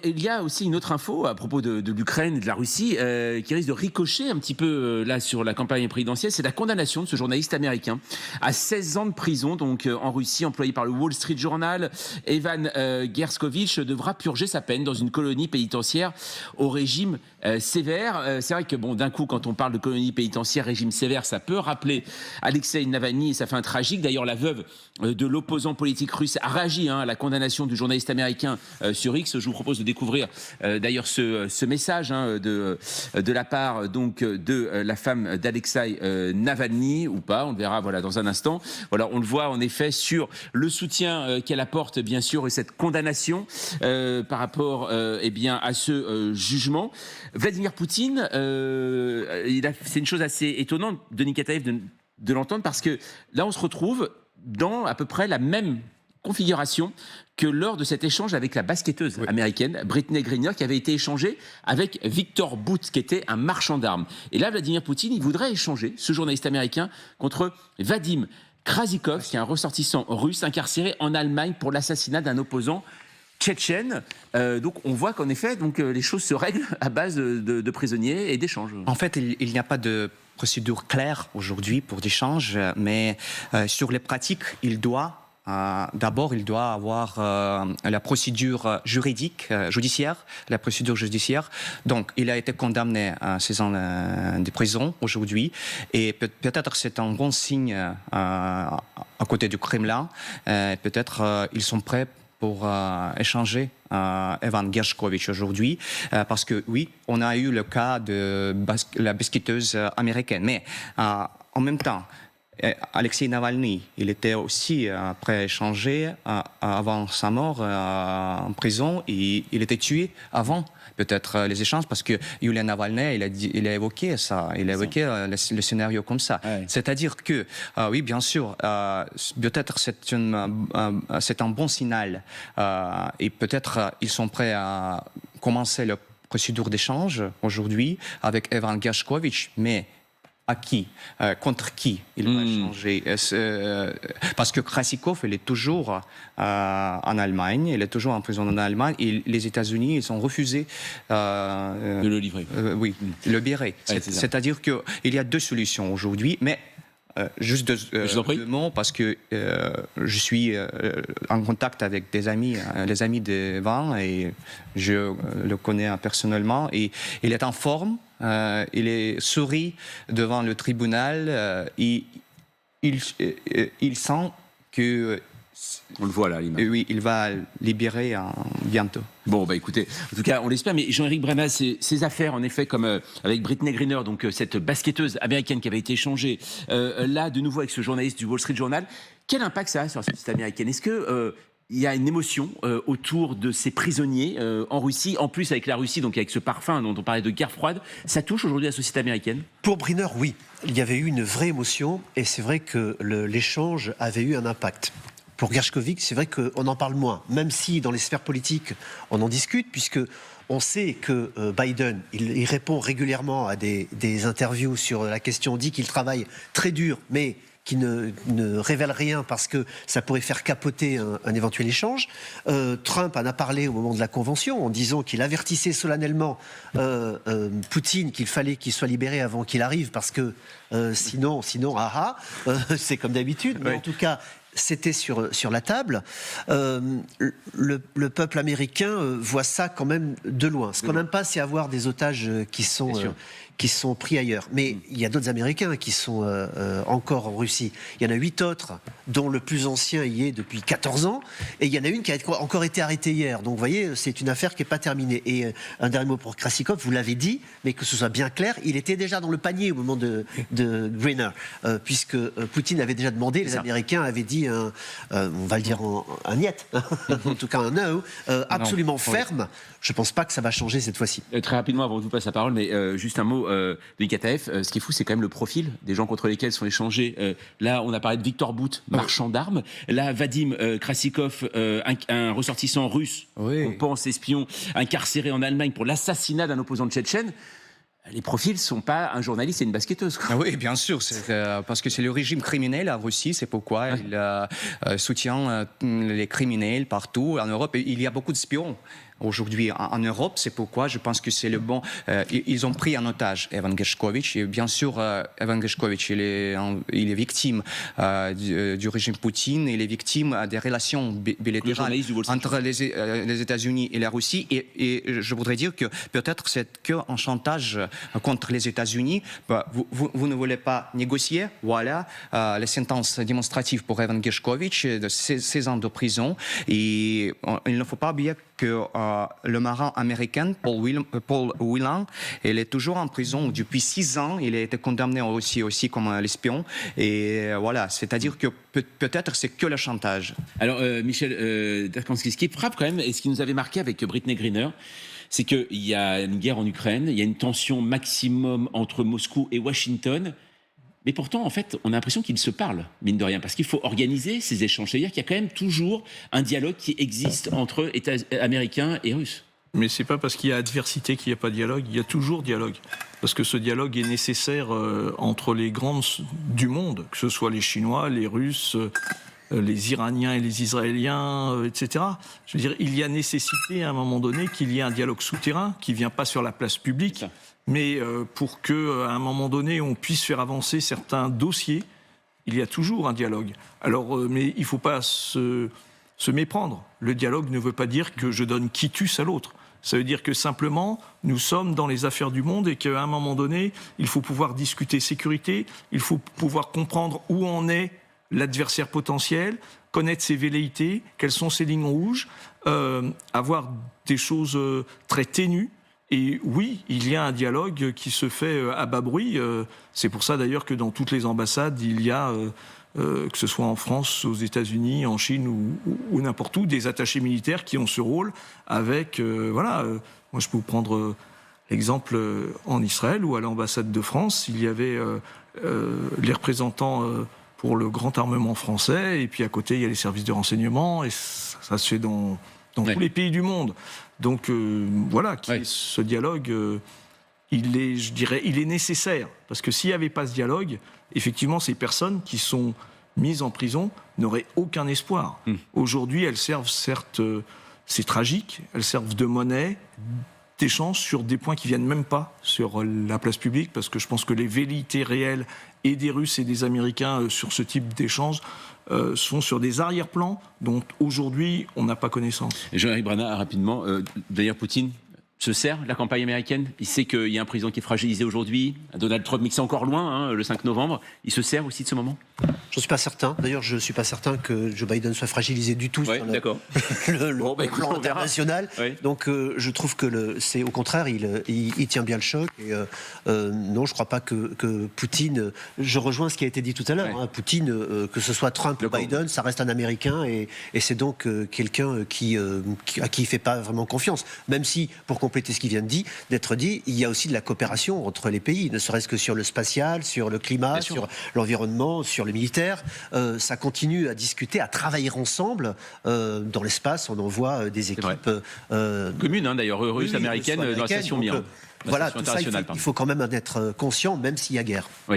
Il y a aussi une autre info à propos de l'Ukraine et de la Russie qui risque de ricocher un petit peu là sur la campagne présidentielle, c'est la condamnation de ce journaliste américain à 16 ans de prison donc en Russie, employé par le Wall Street Journal. Evan Gershkovich devra purger sa peine dans une colonie pénitentiaire au régime sévère. C'est vrai que bon, d'un coup, quand on parle de colonie pénitentiaire, régime sévère, ça peut rappeler Alexei Navalny et sa fin tragique. D'ailleurs, la veuve de l'opposant politique russe a réagi à la condamnation du journaliste américain sur X. Je vous propose de découvrir d'ailleurs ce message de la part donc de la femme d'Alexei Navalny ou pas, on le verra voilà dans un instant. Voilà, on le voit en effet sur le soutien qu'elle apporte bien sûr et cette condamnation par rapport eh bien à ce jugement. Vladimir Poutine, c'est une chose assez étonnante, Denis Kataev, de l'entendre parce que là on se retrouve dans à peu près la même configuration que lors de cet échange avec la basketteuse américaine Brittney Griner qui avait été échangée avec Victor Bout qui était un marchand d'armes. Et là Vladimir Poutine il voudrait échanger ce journaliste américain contre Vadim Krasikov qui est un ressortissant russe incarcéré en Allemagne pour l'assassinat d'un opposant tchétchène. Donc on voit qu'en effet donc, les choses se règlent à base de prisonniers et d'échanges. En fait, il n'y a pas de procédure claire aujourd'hui pour d'échange, mais sur les pratiques, d'abord, il doit avoir la procédure judiciaire, la procédure judiciaire. Donc, il a été condamné à 6 ans de prison aujourd'hui, et peut-être c'est un bon signe à côté du Kremlin. Peut-être ils sont prêts pour échanger Evan Gershkovich aujourd'hui, parce que oui, on a eu le cas de la basketteuse américaine, mais en même temps, Alexei Navalny, il était aussi prêt à échanger avant sa mort en prison et il était tué avant peut-être les échanges parce que Yulia Navalny, il a évoqué ça, il a évoqué le scénario comme ça. Ouais. C'est-à-dire que, oui, bien sûr, peut-être c'est un bon signal et peut-être ils sont prêts à commencer la procédure d'échange aujourd'hui avec Evan Gershkovich, mais à qui, contre qui il va changer parce que Krasikov, il est toujours en Allemagne, il est toujours en prison en Allemagne, et les États-Unis, ils ont refusé de le livrer. Oui, le libérer. Ouais, c'est-à-dire qu'il y a deux solutions aujourd'hui, mais juste deux mots, parce que je suis en contact avec des amis, les amis d'Evan, et je le connais personnellement, et il est en forme. Il est sourit devant le tribunal. Il sent que on le voit là, l'image. Oui, il va libérer bientôt. Bon, bah écoutez, en tout cas, on l'espère. Mais Jean-Éric Brema, ces affaires, en effet, comme avec Brittney Griner, donc cette basketteuse américaine qui avait été échangée, là, de nouveau avec ce journaliste du Wall Street Journal, quel impact ça a sur la société américaine? Est-ce que il y a une émotion autour de ces prisonniers en Russie, en plus avec la Russie, donc avec ce parfum dont on parlait de guerre froide, ça touche aujourd'hui la société américaine? Pour Briner, oui. Il y avait eu une vraie émotion et c'est vrai que l'échange avait eu un impact. Pour Gershkovich, c'est vrai qu'on en parle moins, même si dans les sphères politiques, on en discute, puisque on sait que Biden, il répond régulièrement à des interviews sur la question, dit qu'il travaille très dur, mais qui ne révèle rien parce que ça pourrait faire capoter un éventuel échange. Trump en a parlé au moment de la convention en disant qu'il avertissait solennellement Poutine qu'il fallait qu'il soit libéré avant qu'il arrive parce que sinon, c'est comme d'habitude. Mais en tout cas, c'était sur la table. Le peuple américain voit ça quand même de loin. Ce qu'on n'aime pas, c'est avoir des otages qui sont pris ailleurs. Mais il y a d'autres Américains qui sont encore en Russie. Il y en a 8 autres, dont le plus ancien y est depuis 14 ans. Et il y en a une qui a encore été arrêtée hier. Donc vous voyez, c'est une affaire qui n'est pas terminée. Et un dernier mot pour Krasikov, vous l'avez dit, mais que ce soit bien clair, il était déjà dans le panier au moment de Griner, puisque Poutine avait déjà demandé, les Américains avaient dit, on va le dire un niet, en tout cas un no, absolument ferme. Je ne pense pas que ça va changer cette fois-ci. Très rapidement, avant que je vous passe la parole, mais juste un mot de Kataev. Ce qui est fou, c'est quand même le profil des gens contre lesquels sont échangés. Là, on a parlé de Victor Bout, marchand d'armes. Là, Vadim Krasikov, un ressortissant russe, on pense espion, incarcéré en Allemagne pour l'assassinat d'un opposant tchétchène. Les profils ne sont pas un journaliste et une basketteuse. Quoi. Ah oui, bien sûr, parce que c'est le régime criminel en Russie, c'est pourquoi il soutient les criminels partout en Europe. Et il y a beaucoup de spions aujourd'hui en Europe. C'est pourquoi je pense que c'est le bon. Ils ont pris en otage Evan Gershkovich. Et bien sûr, Evan Gershkovich, il est victime du régime Poutine. Il est victime des relations bilatérales entre les États-Unis et la Russie. Et je voudrais dire que peut-être c'est qu'un chantage contre les États-Unis. Vous ne voulez pas négocier. Voilà la sentence démonstrative pour Evan Gershkovich de 16 ans de prison. Et il ne faut pas oublier que le marin américain, Paul Whelan, il est toujours en prison depuis 6 ans. Il a été condamné aussi comme un espion. Et voilà, c'est-à-dire que peut-être c'est que le chantage. Alors, Michel Darkansky, ce qui frappe quand même, et ce qui nous avait marqué avec Brittney Griner, c'est qu'il y a une guerre en Ukraine, il y a une tension maximum entre Moscou et Washington. Mais pourtant, en fait, on a l'impression qu'ils se parlent, mine de rien, parce qu'il faut organiser ces échanges. C'est-à-dire qu'il y a quand même toujours un dialogue qui existe entre États américains et Russes. Mais c'est pas parce qu'il y a adversité qu'il n'y a pas de dialogue. Il y a toujours dialogue. Parce que ce dialogue est nécessaire entre les grands du monde, que ce soit les Chinois, les Russes, les Iraniens et les Israéliens, etc. Je veux dire, il y a nécessité à un moment donné qu'il y ait un dialogue souterrain qui ne vient pas sur la place publique, mais pour qu'à un moment donné, on puisse faire avancer certains dossiers, il y a toujours un dialogue. Alors, mais il ne faut pas se méprendre. Le dialogue ne veut pas dire que je donne quitus à l'autre. Ça veut dire que simplement, nous sommes dans les affaires du monde et qu'à un moment donné, il faut pouvoir discuter sécurité, il faut pouvoir comprendre où en est l'adversaire potentiel, connaître ses velléités, quelles sont ses lignes rouges, avoir des choses très ténues. Et oui, il y a un dialogue qui se fait à bas bruit. C'est pour ça d'ailleurs que dans toutes les ambassades, il y a, que ce soit en France, aux États-Unis, en Chine ou n'importe où, des attachés militaires qui ont ce rôle avec, voilà, moi je peux vous prendre l'exemple en Israël où à l'ambassade de France, il y avait les représentants pour le grand armement français, et puis à côté il y a les services de renseignement, et ça se fait dans tous les pays du monde. Donc voilà, ce dialogue, il est nécessaire. Parce que s'il n'y avait pas ce dialogue, effectivement, ces personnes qui sont mises en prison n'auraient aucun espoir. Aujourd'hui, elles servent, certes, c'est tragique, elles servent de monnaie, d'échange sur des points qui ne viennent même pas sur la place publique, parce que je pense que les velléités réelles et des Russes et des Américains sur ce type d'échange sont sur des arrière-plans dont aujourd'hui on n'a pas connaissance. Jean-Éric Brana, rapidement, d'ailleurs Poutine se sert la campagne américaine. Il sait qu'il y a un président qui est fragilisé aujourd'hui, Donald Trump, mais que c'est encore loin, le 5 novembre. Il se sert aussi de ce moment ? Je ne suis pas certain. D'ailleurs, je ne suis pas certain que Joe Biden soit fragilisé du tout sur le plan international. Oui. Donc, je trouve que c'est au contraire, il tient bien le choc. Et, non, je ne crois pas que Poutine... Je rejoins ce qui a été dit tout à l'heure. Ouais. Poutine, que ce soit Trump ou Biden, ça reste un Américain. Et c'est donc quelqu'un à qui il ne fait pas vraiment confiance. Même si, pour compléter ce qui vient d'être dit, il y a aussi de la coopération entre les pays, ne serait-ce que sur le spatial, sur le climat, sur l'environnement, sur le militaire. Ça continue à discuter, à travailler ensemble. Dans l'espace, on envoie des équipes... communes, d'ailleurs, russes, américaines, dans la station Mir. Voilà, tout ça, il faut quand même en être conscient, même s'il y a guerre. Oui.